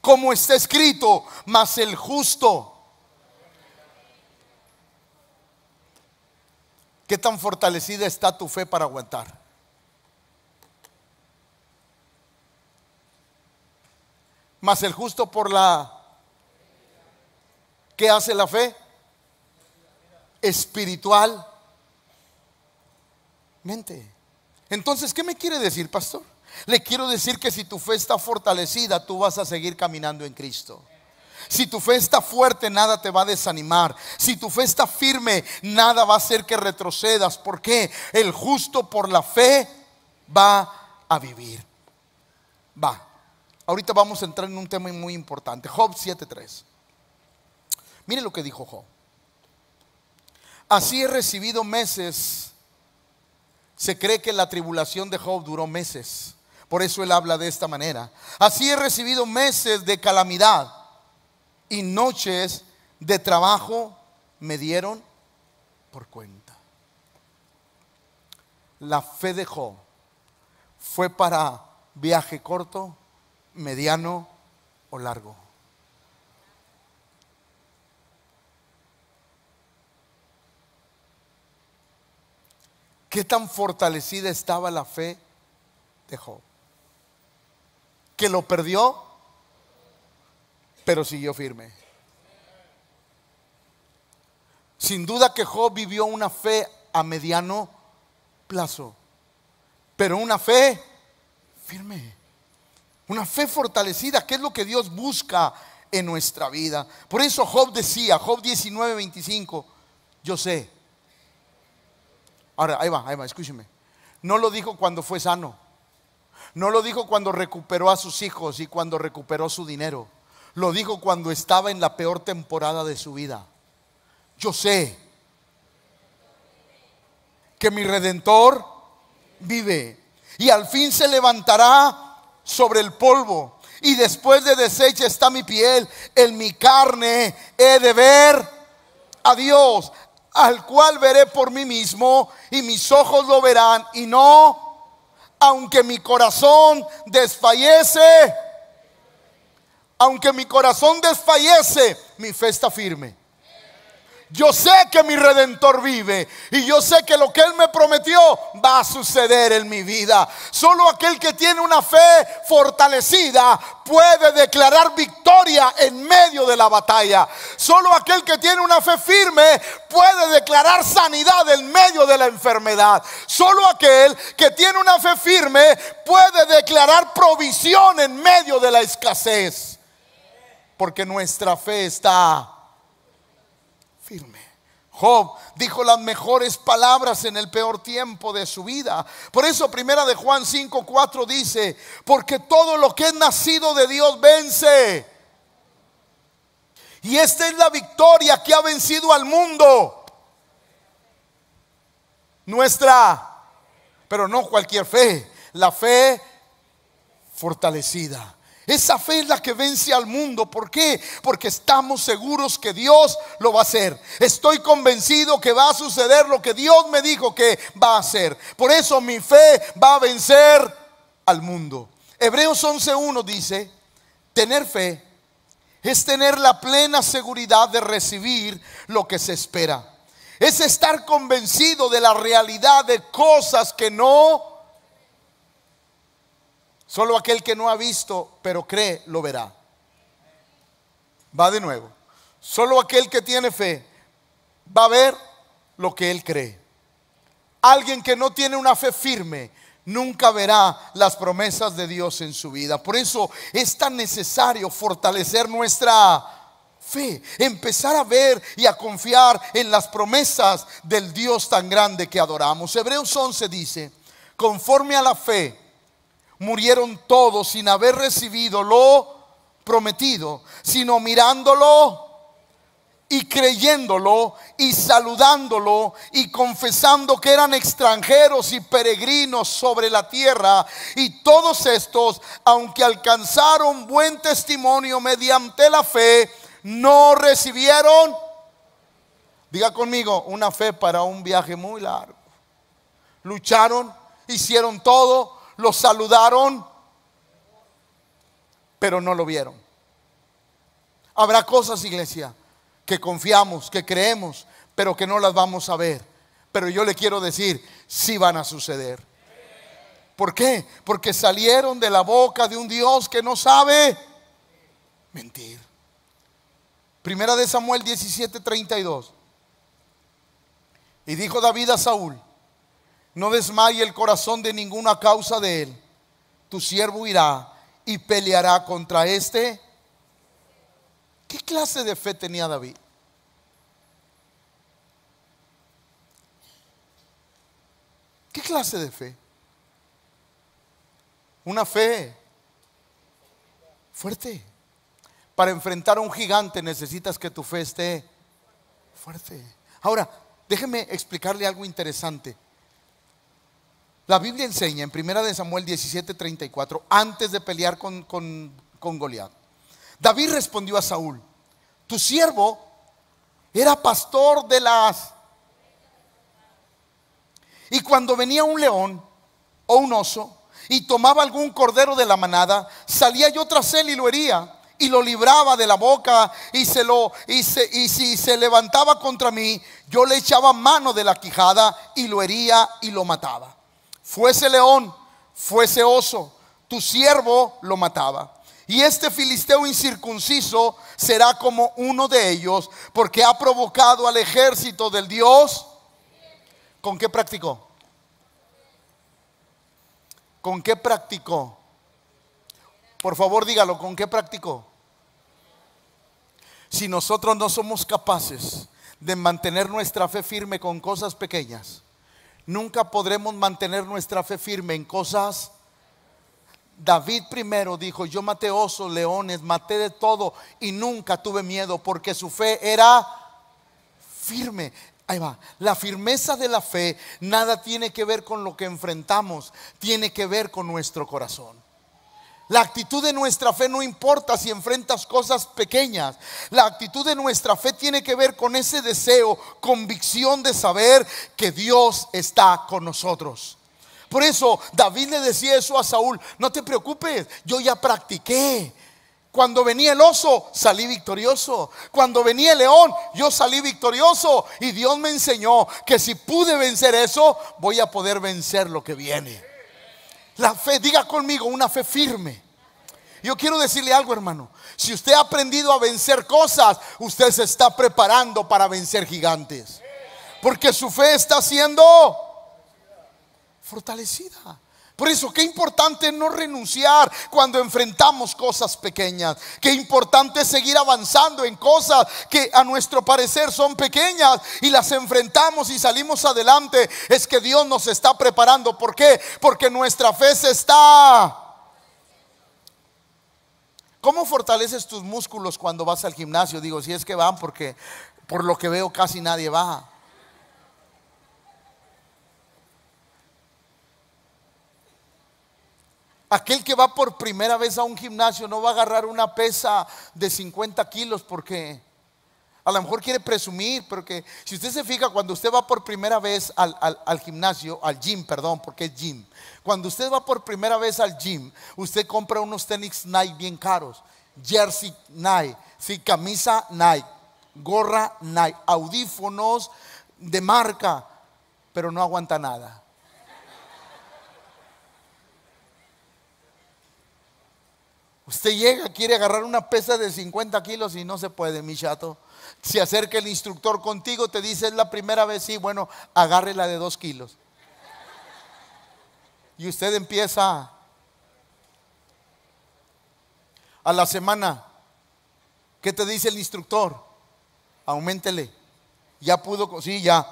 S1: como está escrito, mas el justo. ¿Qué tan fortalecida está tu fe para aguantar? Mas el justo por la... ¿Qué hace la fe? Espiritual. Mente. Entonces, ¿qué me quiere decir, pastor? Le quiero decir que si tu fe está fortalecida, tú vas a seguir caminando en Cristo. Si tu fe está fuerte, nada te va a desanimar. Si tu fe está firme, nada va a hacer que retrocedas. ¿Por qué? El justo por la fe va a vivir. Va. Ahorita vamos a entrar en un tema muy importante. Job 7:3. Mire lo que dijo Job. Así he recibido meses. Se cree que la tribulación de Job duró meses. Por eso él habla de esta manera. Así he recibido meses de calamidad y noches de trabajo me dieron por cuenta. La fe de Job fue para viaje corto, mediano o largo. ¿Qué tan fortalecida estaba la fe de Job? Que lo perdió, pero siguió firme. Sin duda que Job vivió una fe a mediano plazo, pero una fe firme, una fe fortalecida, que es lo que Dios busca en nuestra vida. Por eso Job decía, Job 19:25, yo sé. Ahora, ahí va, escúcheme. No lo dijo cuando fue sano. No lo dijo cuando recuperó a sus hijos y cuando recuperó su dinero. Lo dijo cuando estaba en la peor temporada de su vida. Yo sé que mi Redentor vive y al fin se levantará sobre el polvo. Y después de deshecha está mi piel, en mi carne he de ver a Dios, al cual veré por mí mismo, y mis ojos lo verán, y no, aunque mi corazón desfallece, mi fe está firme. Yo sé que mi Redentor vive y yo sé que lo que Él me prometió va a suceder en mi vida. Solo aquel que tiene una fe fortalecida puede declarar victoria en medio de la batalla. Solo aquel que tiene una fe firme puede declarar sanidad en medio de la enfermedad. Solo aquel que tiene una fe firme puede declarar provisión en medio de la escasez. Porque nuestra fe está firme. Job dijo las mejores palabras en el peor tiempo de su vida. Por eso primera de Juan 5:4 dice, porque todo lo que es nacido de Dios vence. Y esta es la victoria que ha vencido al mundo. Nuestra, pero no cualquier fe, la fe fortalecida. Esa fe es la que vence al mundo. ¿Por qué? Porque estamos seguros que Dios lo va a hacer. Estoy convencido que va a suceder lo que Dios me dijo que va a hacer. Por eso mi fe va a vencer al mundo. Hebreos 11:1 dice, tener fe es tener la plena seguridad de recibir lo que se espera. Es estar convencido de la realidad de cosas que no. Solo aquel que no ha visto, pero cree, lo verá. Va de nuevo. Solo aquel que tiene fe va a ver lo que él cree. Alguien que no tiene una fe firme nunca verá las promesas de Dios en su vida. Por eso es tan necesario fortalecer nuestra fe, empezar a ver y a confiar en las promesas del Dios tan grande que adoramos. Hebreos 11 dice, conforme a la fe murieron todos sin haber recibido lo prometido, sino mirándolo y creyéndolo y saludándolo y confesando que eran extranjeros y peregrinos sobre la tierra. Y todos estos, aunque alcanzaron buen testimonio mediante la fe, no recibieron, diga conmigo, una fe para un viaje muy largo. Lucharon, hicieron todo, lo saludaron, pero no lo vieron. Habrá cosas, iglesia, que confiamos, que creemos, pero que no las vamos a ver. Pero yo le quiero decir, sí van a suceder. ¿Por qué? Porque salieron de la boca de un Dios que no sabe mentir. Primera de Samuel 17:32. Y dijo David a Saúl: no desmaye el corazón de ninguna causa de él. Tu siervo irá y peleará contra este. ¿Qué clase de fe tenía David? ¿Qué clase de fe? Una fe fuerte. Para enfrentar a un gigante necesitas que tu fe esté fuerte. Ahora, déjeme explicarle algo interesante. La Biblia enseña en Primera de Samuel 17:34, antes de pelear con Goliat, David respondió a Saúl: tu siervo era pastor de las... Y cuando venía un león o un oso y tomaba algún cordero de la manada, salía yo tras él y lo hería y lo libraba de la boca, y si se levantaba contra mí, yo le echaba mano de la quijada y lo hería y lo mataba. Fuese león, fuese oso, tu siervo lo mataba. Y este filisteo incircunciso será como uno de ellos, porque ha provocado al ejército del Dios. ¿Con qué practicó? ¿Con qué practicó? Por favor, dígalo, ¿con qué practicó? Si nosotros no somos capaces de mantener nuestra fe firme con cosas pequeñas, nunca podremos mantener nuestra fe firme en cosas. David primero dijo: yo maté osos, leones, maté de todo y nunca tuve miedo, porque su fe era firme. Ahí va, la firmeza de la fe nada tiene que ver con lo que enfrentamos, tiene que ver con nuestro corazón. La actitud de nuestra fe no importa si enfrentas cosas pequeñas. La actitud de nuestra fe tiene que ver con ese deseo, convicción de saber que Dios está con nosotros. Por eso David le decía eso a Saúl: no te preocupes, yo ya practiqué. Cuando venía el oso, salí victorioso. Cuando venía el león, yo salí victorioso. Y Dios me enseñó que si pude vencer eso, voy a poder vencer lo que viene. La fe, diga conmigo, una fe firme. Yo quiero decirle algo, hermano. Si usted ha aprendido a vencer cosas, usted se está preparando para vencer gigantes, porque su fe está siendo fortalecida. Por eso, qué importante es no renunciar cuando enfrentamos cosas pequeñas. Qué importante es seguir avanzando en cosas que a nuestro parecer son pequeñas y las enfrentamos y salimos adelante. Es que Dios nos está preparando. ¿Por qué? Porque nuestra fe se está... ¿Cómo fortaleces tus músculos cuando vas al gimnasio? Digo, si es que van, porque por lo que veo casi nadie va. Aquel que va por primera vez a un gimnasio no va a agarrar una pesa de 50 kilos porque a lo mejor quiere presumir. Pero que si usted se fija, cuando usted va por primera vez al gimnasio, al gym, perdón, porque es gym. Cuando usted va por primera vez al gym, usted compra unos tenis Nike bien caros, jersey Nike, sí, camisa Nike, gorra Nike, audífonos de marca, pero no aguanta nada. Usted llega, quiere agarrar una pesa de 50 kilos y no se puede, mi chato. Se acerca el instructor contigo, te dice: es la primera vez, sí, bueno, agarre la de 2 kilos. Y usted empieza a la semana. ¿Qué te dice el instructor? Auméntele. Ya pudo, sí, ya.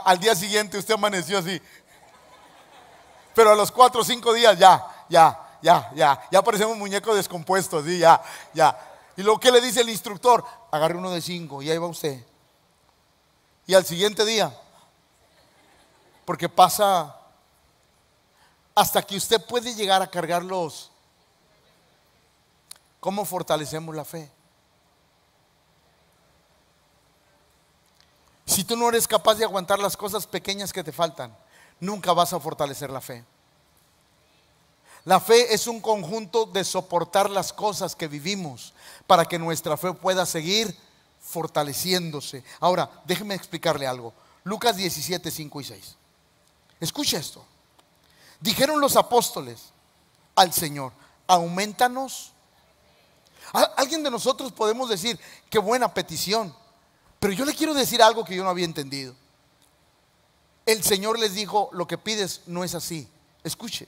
S1: Al día siguiente usted amaneció así. Pero a los 4 o 5 días ya parecemos muñecos descompuestos, ¿sí? Ya. Y luego, ¿qué le dice el instructor? Agarre uno de 5 y ahí va usted. Y al siguiente día, porque pasa hasta que usted puede llegar a cargarlos. ¿Cómo fortalecemos la fe? Si tú no eres capaz de aguantar las cosas pequeñas que te faltan, nunca vas a fortalecer la fe. La fe es un conjunto de soportar las cosas que vivimos para que nuestra fe pueda seguir fortaleciéndose. Ahora, déjeme explicarle algo. Lucas 17, 5 y 6. Escucha esto. Dijeron los apóstoles al Señor: aumentanos. Alguien de nosotros podemos decir: qué buena petición. Pero yo le quiero decir algo que yo no había entendido. El Señor les dijo: lo que pides no es así. Escuche.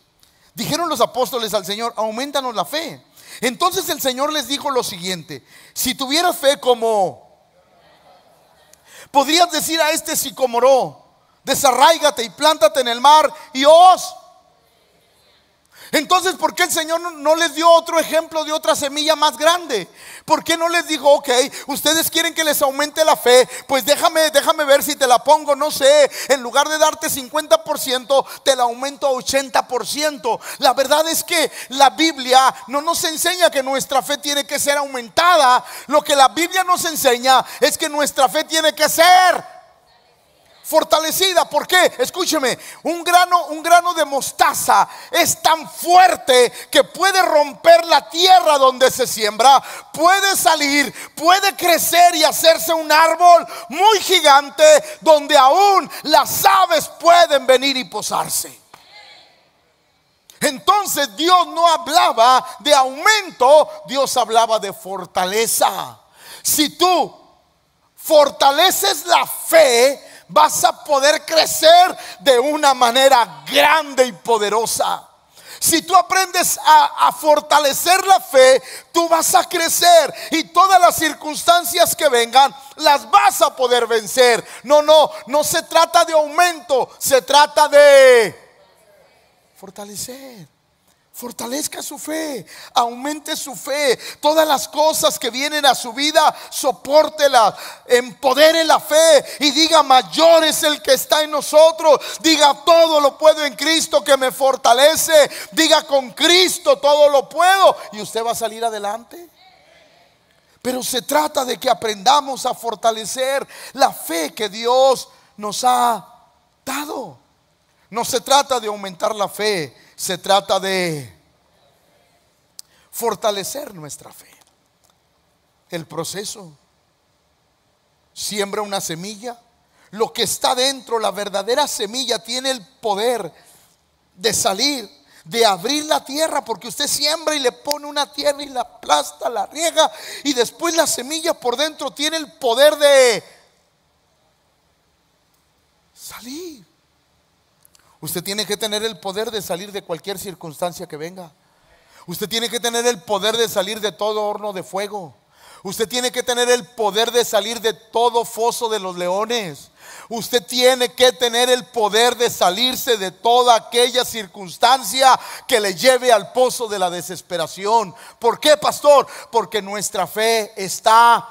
S1: Dijeron los apóstoles al Señor: aumentanos la fe. Entonces el Señor les dijo lo siguiente: si tuvieras fe como, podrías decir a este sicómoro: desarráigate y plántate en el mar, y os. Entonces, ¿por qué el Señor no les dio otro ejemplo de otra semilla más grande? ¿Por qué no les dijo: ok, ustedes quieren que les aumente la fe? Pues déjame ver si te la pongo, no sé, en lugar de darte 50%, te la aumento a 80%. La verdad es que la Biblia no nos enseña que nuestra fe tiene que ser aumentada. Lo que la Biblia nos enseña es que nuestra fe tiene que ser fortalecida. ¿Por qué? Escúcheme, un grano de mostaza es tan fuerte que puede romper la tierra donde se siembra, puede salir, puede crecer y hacerse un árbol muy gigante donde aún las aves pueden venir y posarse. Entonces Dios no hablaba de aumento, Dios hablaba de fortaleza. Si tú fortaleces la fe, vas a poder crecer de una manera grande y poderosa. Si tú aprendes a fortalecer la fe, tú vas a crecer y todas las circunstancias que vengan las vas a poder vencer. No se trata de aumento, se trata de fortalecer. Fortalezca su fe, aumente su fe. Todas las cosas que vienen a su vida, sopórtelas, empodere la fe y diga: mayor es el que está en nosotros. Diga: todo lo puedo en Cristo que me fortalece. Diga: con Cristo todo lo puedo, y usted va a salir adelante. Pero se trata de que aprendamos a fortalecer la fe que Dios nos ha dado. No se trata de aumentar la fe, se trata de fortalecer nuestra fe. El proceso: siembra una semilla. Lo que está dentro, la verdadera semilla, tiene el poder de salir, de abrir la tierra, porque usted siembra y le pone una tierra y la aplasta, la riega, y después la semilla por dentro tiene el poder de salir. Usted tiene que tener el poder de salir de cualquier circunstancia que venga. Usted tiene que tener el poder de salir de todo horno de fuego. Usted tiene que tener el poder de salir de todo foso de los leones. Usted tiene que tener el poder de salirse de toda aquella circunstancia que le lleve al pozo de la desesperación. ¿Por qué, pastor? Porque nuestra fe está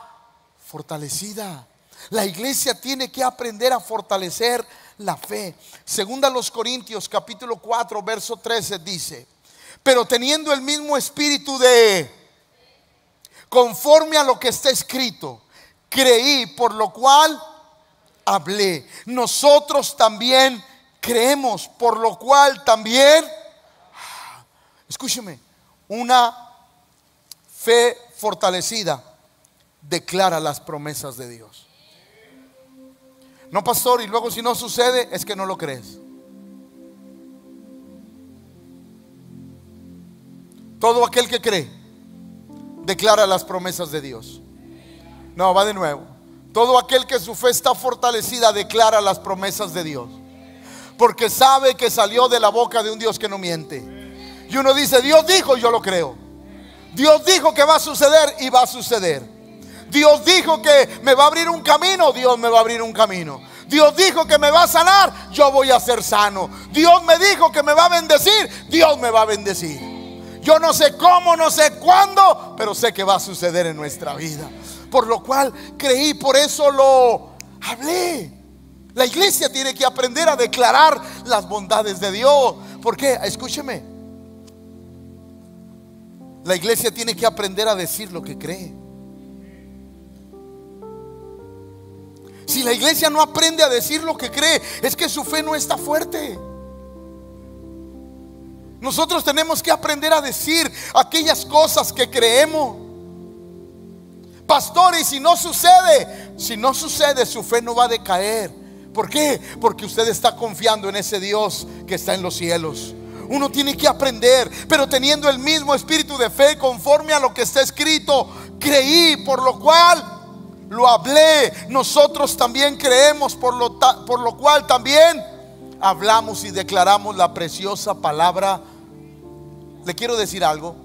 S1: fortalecida. La iglesia tiene que aprender a fortalecer la fe. Segunda a los Corintios capítulo 4 verso 13 dice: pero teniendo el mismo espíritu conforme a lo que está escrito, creí, por lo cual hablé. Nosotros también creemos, por lo cual también. Escúcheme, una fe fortalecida declara las promesas de Dios. No, pastor, y luego si no sucede, es que no lo crees. Todo aquel que cree declara las promesas de Dios. No, va de nuevo. Todo aquel que su fe está fortalecida declara las promesas de Dios, porque sabe que salió de la boca de un Dios que no miente. Y uno dice: Dios dijo, yo lo creo. Dios dijo que va a suceder y va a suceder. Dios dijo que me va a abrir un camino, Dios me va a abrir un camino. Dios dijo que me va a sanar, yo voy a ser sano. Dios me dijo que me va a bendecir, Dios me va a bendecir. Yo no sé cómo, no sé cuándo, pero sé que va a suceder en nuestra vida. Por lo cual creí, por eso lo hablé. La iglesia tiene que aprender a declarar las bondades de Dios. ¿Por qué? Escúcheme. La iglesia tiene que aprender a decir lo que cree. Si la iglesia no aprende a decir lo que cree, es que su fe no está fuerte. Nosotros tenemos que aprender a decir aquellas cosas que creemos. Pastor, y si no sucede, su fe no va a decaer. ¿Por qué? Porque usted está confiando en ese Dios que está en los cielos. Uno tiene que aprender, pero teniendo el mismo espíritu de fe, conforme a lo que está escrito, creí, por lo cual lo hablé. Nosotros también creemos, por lo cual también hablamos y declaramos la preciosa palabra. Le quiero decir algo.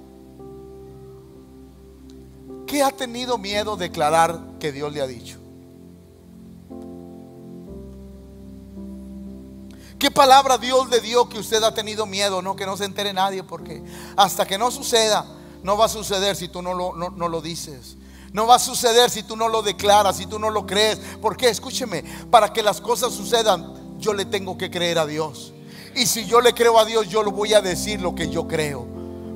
S1: ¿Qué ha tenido miedo declarar que Dios le ha dicho? ¿Qué palabra Dios le dio que usted ha tenido miedo? No, que no se entere nadie, porque hasta que no suceda, no va a suceder si tú no lo dices. No va a suceder si tú no lo declaras, si tú no lo crees. Porque escúcheme, para que las cosas sucedan, yo le tengo que creer a Dios. Y si yo le creo a Dios, yo le voy a decir lo que yo creo.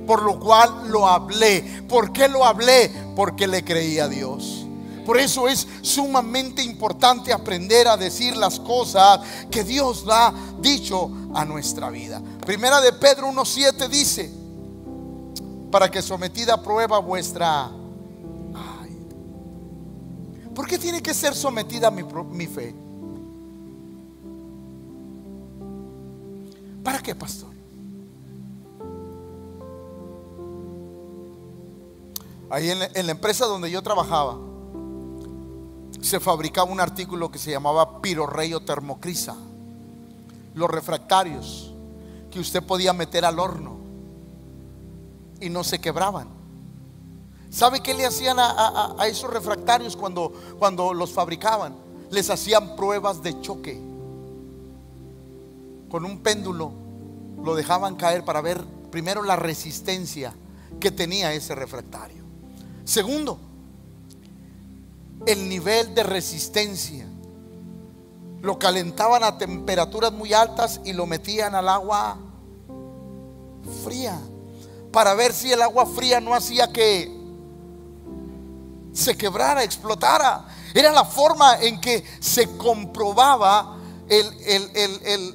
S1: Por lo cual lo hablé. ¿Por qué lo hablé? Porque le creí a Dios. Por eso es sumamente importante aprender a decir las cosas que Dios ha dicho a nuestra vida. Primera de Pedro 1:7 dice: para que sometida a prueba vuestra... ¿Por qué tiene que ser sometida mi fe? ¿Para qué, pastor? Ahí en la empresa donde yo trabajaba, se fabricaba un artículo que se llamaba pirorreio termocrisa. Los refractarios que usted podía meter al horno y no se quebraban. ¿Sabe qué le hacían a esos refractarios cuando los fabricaban? Les hacían pruebas de choque. Con un péndulo lo dejaban caer para ver primero la resistencia que tenía ese refractario. Segundo, el nivel de resistencia. Lo calentaban a temperaturas muy altas y lo metían al agua fría, para ver si el agua fría no hacía que se quebrara, explotara. Era la forma en que se comprobaba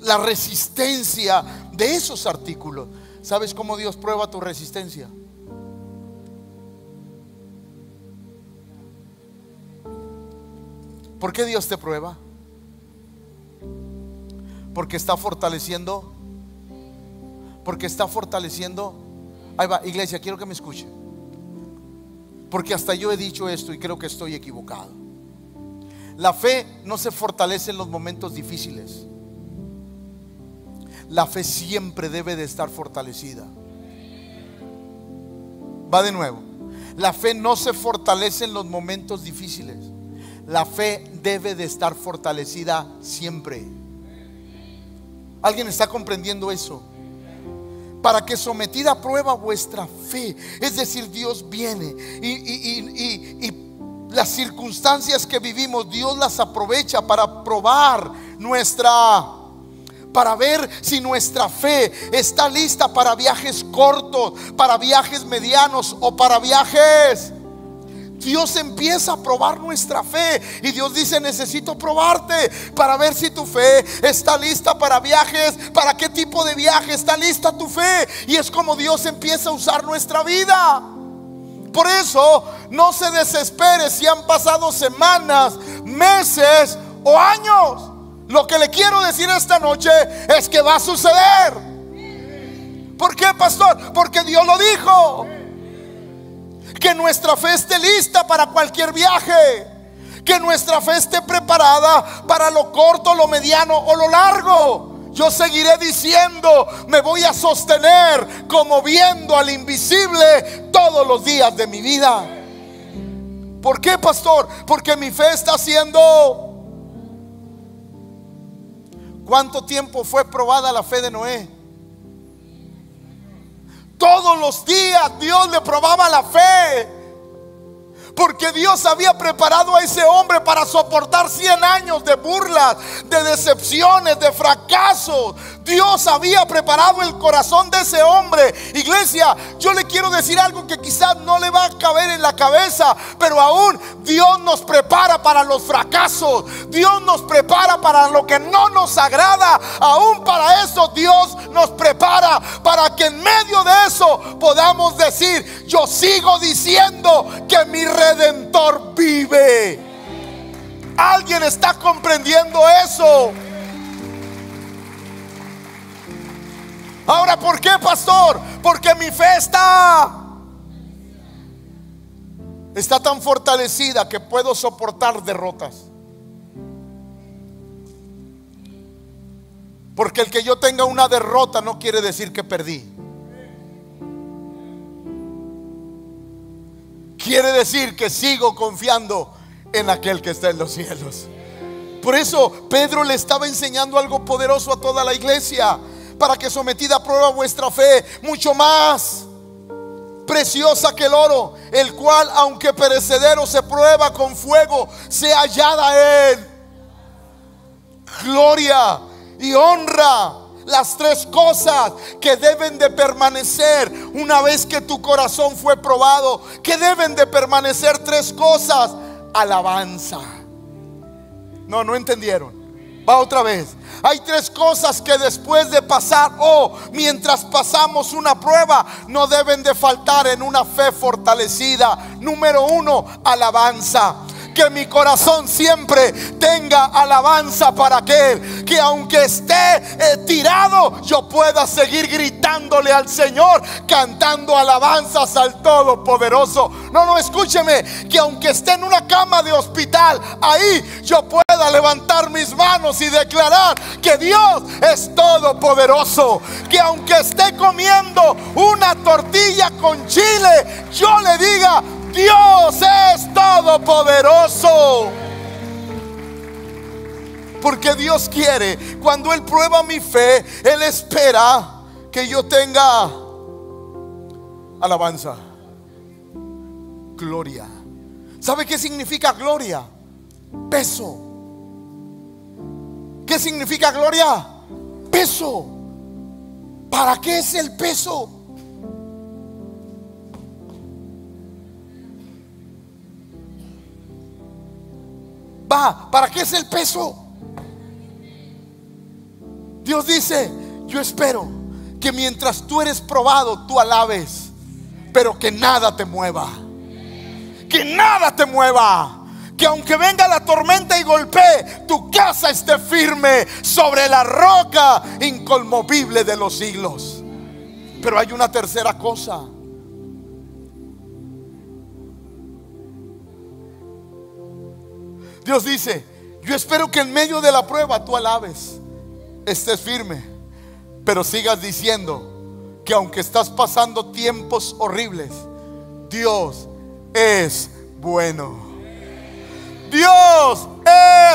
S1: la resistencia de esos artículos. ¿Sabes cómo Dios prueba tu resistencia? ¿Por qué Dios te prueba? Porque está fortaleciendo. Porque está fortaleciendo. Ahí va, iglesia, quiero que me escuche. Porque hasta yo he dicho esto y creo que estoy equivocado. La fe no se fortalece en los momentos difíciles. La fe siempre debe de estar fortalecida. Va de nuevo. La fe no se fortalece en los momentos difíciles. La fe debe de estar fortalecida siempre. ¿Alguien está comprendiendo eso? Para que sometida a prueba vuestra fe, es decir, Dios viene y las circunstancias que vivimos, Dios las aprovecha para probar para ver si nuestra fe está lista para viajes cortos, para viajes medianos o para viajes. Dios empieza a probar nuestra fe y Dios dice: necesito probarte para ver si tu fe está lista para viajes. ¿Para qué tipo de viaje está lista tu fe? Y es como Dios empieza a usar nuestra vida. Por eso no se desespere si han pasado semanas, meses o años. Lo que le quiero decir esta noche es que va a suceder. ¿Por qué, pastor? Porque Dios lo dijo. Que nuestra fe esté lista para cualquier viaje. Que nuestra fe esté preparada para lo corto, lo mediano o lo largo. Yo seguiré diciendo: me voy a sostener como viendo al invisible todos los días de mi vida. ¿Por qué, pastor? Porque mi fe está siendo... ¿Cuánto tiempo fue probada la fe de Noé? Todos los días Dios le probaba la fe, porque Dios había preparado a ese hombre para soportar 100 años de burlas, de decepciones, de fracasos. Dios había preparado el corazón de ese hombre. Iglesia, yo le quiero decir algo que quizás no le va a caber en la cabeza, pero aún Dios nos prepara para los fracasos. Dios nos prepara para lo que no nos agrada. Aún para eso eso Dios nos prepara para que en medio de eso podamos decir: yo sigo diciendo que mi Redentor vive. ¿Alguien está comprendiendo eso? Ahora, ¿por qué, pastor? Porque mi fe está tan fortalecida que puedo soportar derrotas. Porque el que yo tenga una derrota no quiere decir que perdí. Quiere decir que sigo confiando en aquel que está en los cielos. Por eso Pedro le estaba enseñando algo poderoso a toda la iglesia: para que sometida a prueba vuestra fe, mucho más preciosa que el oro, el cual aunque perecedero se prueba con fuego, sea hallada en gloria y honra. Las tres cosas que deben de permanecer una vez que tu corazón fue probado. Que deben de permanecer tres cosas: alabanza. No entendieron. Va otra vez. Hay tres cosas que después de pasar mientras pasamos una prueba no deben de faltar en una fe fortalecida. Número uno, alabanza. Que mi corazón siempre tenga alabanza para aquel, que aunque esté tirado, yo pueda seguir gritándole al Señor, cantando alabanzas al Todopoderoso. No, escúcheme, que aunque esté en una cama de hospital, ahí yo pueda levantar mis manos y declarar que Dios es todopoderoso. Que aunque esté comiendo una tortilla con chile, yo le diga: Dios es todopoderoso. Porque Dios quiere, cuando Él prueba mi fe, Él espera que yo tenga alabanza, gloria. ¿Sabe qué significa gloria? Peso. ¿Qué significa gloria? Peso. ¿Para qué es el peso? ¿Para qué es el peso? Dios dice: yo espero que mientras tú eres probado, tú alabes, pero que nada te mueva. Que nada te mueva. Que aunque venga la tormenta y golpee, tu casa esté firme sobre la roca inconmovible de los siglos. Pero hay una tercera cosa. Dios dice: yo espero que en medio de la prueba tú alabes, estés firme, pero sigas diciendo que aunque estás pasando tiempos horribles, Dios es bueno. Dios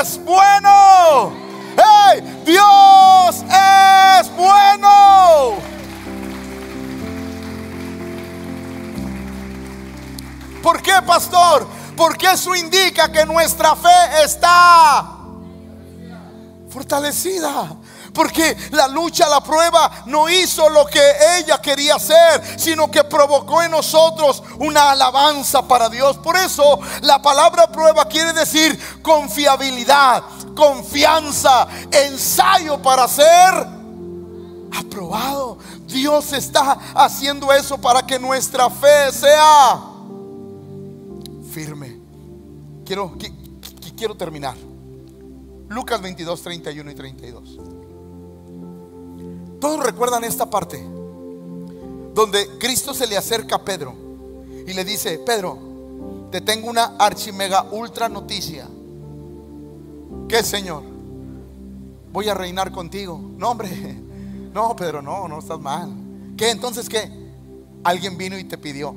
S1: es bueno. ¡Hey! Dios es bueno. ¿Por qué, pastor? Porque eso indica que nuestra fe está fortalecida. Porque la lucha, la prueba no hizo lo que ella quería hacer, sino que provocó en nosotros una alabanza para Dios. Por eso la palabra prueba quiere decir confiabilidad, confianza, ensayo para ser aprobado. Dios está haciendo eso para que nuestra fe sea firme. Quiero terminar. Lucas 22, 31 y 32. Todos recuerdan esta parte donde Cristo se le acerca a Pedro y le dice: Pedro, te tengo una archimega ultra noticia. ¿Qué, Señor? Voy a reinar contigo. No, hombre, no, Pedro, no estás mal. ¿Qué? Entonces, ¿qué? Alguien vino y te pidió: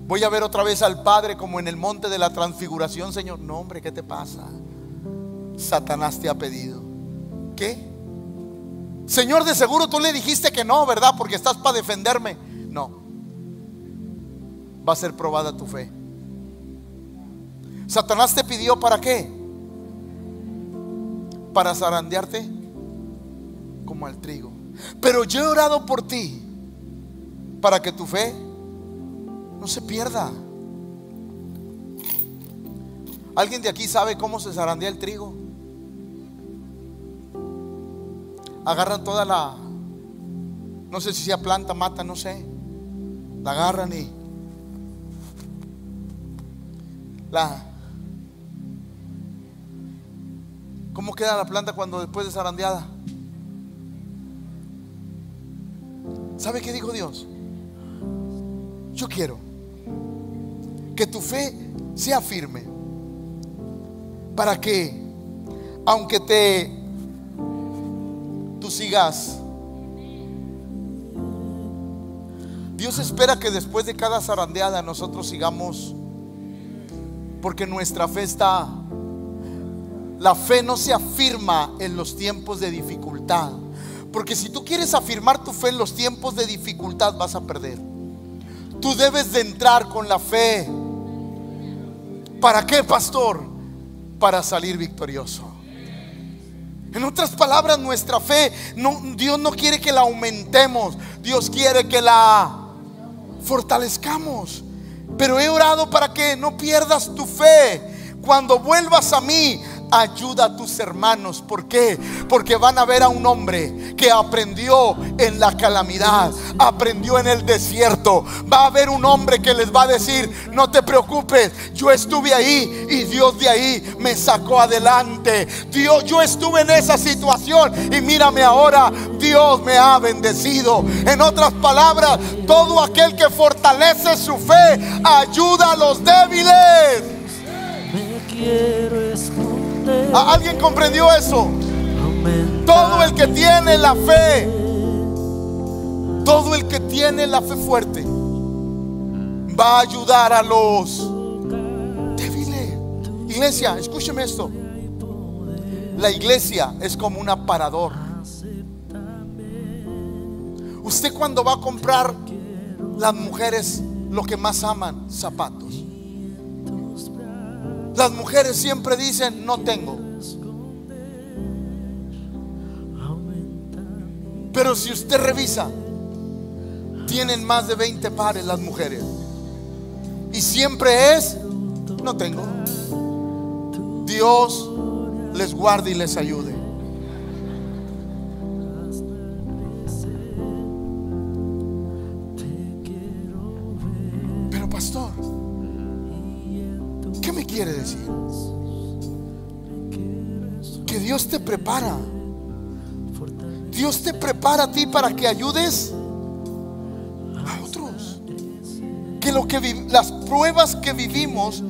S1: voy a ver otra vez al Padre como en el monte de la transfiguración, Señor. No, hombre, ¿qué te pasa? Satanás te ha pedido. ¿Qué? Señor, de seguro tú le dijiste que no, ¿verdad? Porque estás para defenderme. No. Va a ser probada tu fe. Satanás te pidió ¿para qué? Para zarandearte como al trigo. Pero yo he orado por ti para que tu fe no se pierda. ¿Alguien de aquí sabe cómo se zarandea el trigo? Agarran toda no sé si sea planta, mata, no sé, la agarran y ¿cómo queda la planta cuando después de zarandeada? ¿Sabe qué dijo Dios? Yo quiero que tu fe sea firme, para que aunque tú sigas, Dios espera que después de cada zarandeada nosotros sigamos, porque nuestra fe está, la fe no se afirma en los tiempos de dificultad, porque si tú quieres afirmar tu fe en los tiempos de dificultad vas a perder. Tú debes de entrar con la fe. ¿Para qué, pastor? Para salir victorioso. En otras palabras, nuestra fe Dios no quiere que la aumentemos, Dios quiere que la fortalezcamos. Pero he orado para que no pierdas tu fe. Cuando vuelvas a mí, ayuda a tus hermanos. ¿Por qué? Porque van a ver a un hombre que aprendió en la calamidad, aprendió en el desierto. Va a haber un hombre que les va a decir: no te preocupes, yo estuve ahí y Dios de ahí me sacó adelante. Yo estuve en esa situación y mírame ahora, Dios me ha bendecido. En otras palabras, todo aquel que fortalece su fe ayuda a los débiles.
S2: Me quiero esconder.
S1: ¿Alguien comprendió eso? Todo el que tiene la fe, todo el que tiene la fe fuerte, va a ayudar a los débiles. Iglesia, escúcheme esto. La iglesia es como un aparador. Usted cuando va a comprar, las mujeres lo que más aman, zapatos. Las mujeres siempre dicen: no tengo. Pero si usted revisa, tienen más de 20 pares las mujeres, y siempre es: no tengo. Dios les guarde y les ayude. Pero pastor, ¿qué me quiere decir? Que Dios te prepara. Dios te prepara a ti para que ayudes a otros. Que las pruebas que vivimos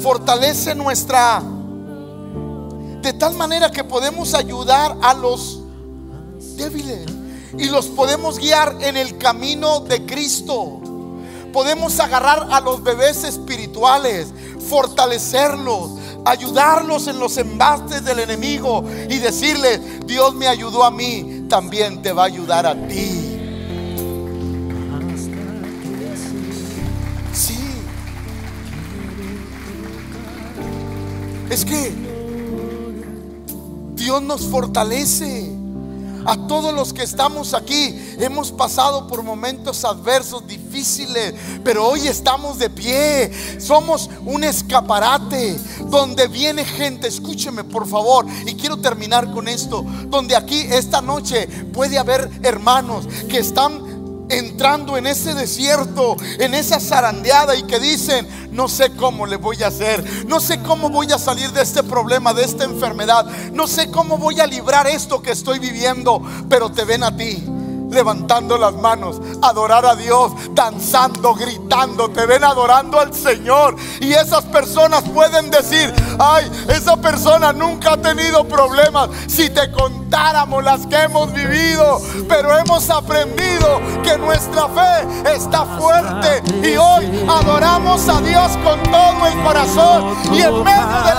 S1: fortalecen nuestra, de tal manera que podemos ayudar a los débiles y los podemos guiar en el camino de Cristo. Podemos agarrar a los bebés espirituales, fortalecerlos, ayudarlos en los embates del enemigo y decirles: Dios me ayudó a mí, también te va a ayudar a ti. Sí. Es que Dios nos fortalece. A todos los que estamos aquí hemos pasado por momentos adversos, difíciles, pero hoy estamos de pie. Somos un escaparate donde viene gente. Escúcheme por favor, y quiero terminar con esto. Donde aquí esta noche puede haber hermanos que están entrando en ese desierto, en esa zarandeada, y que dicen: no sé cómo le voy a hacer, no sé cómo voy a salir de este problema, de esta enfermedad, no sé cómo voy a librar esto que estoy viviendo. Pero te ven a ti levantando las manos, adorar a Dios, danzando, gritando. Te ven adorando al Señor, y esas personas pueden decir: ay, esa persona nunca ha tenido problemas. Si te contáramos las que hemos vivido, pero hemos aprendido que nuestra fe está fuerte, y hoy adoramos a Dios con todo el corazón, y en medio de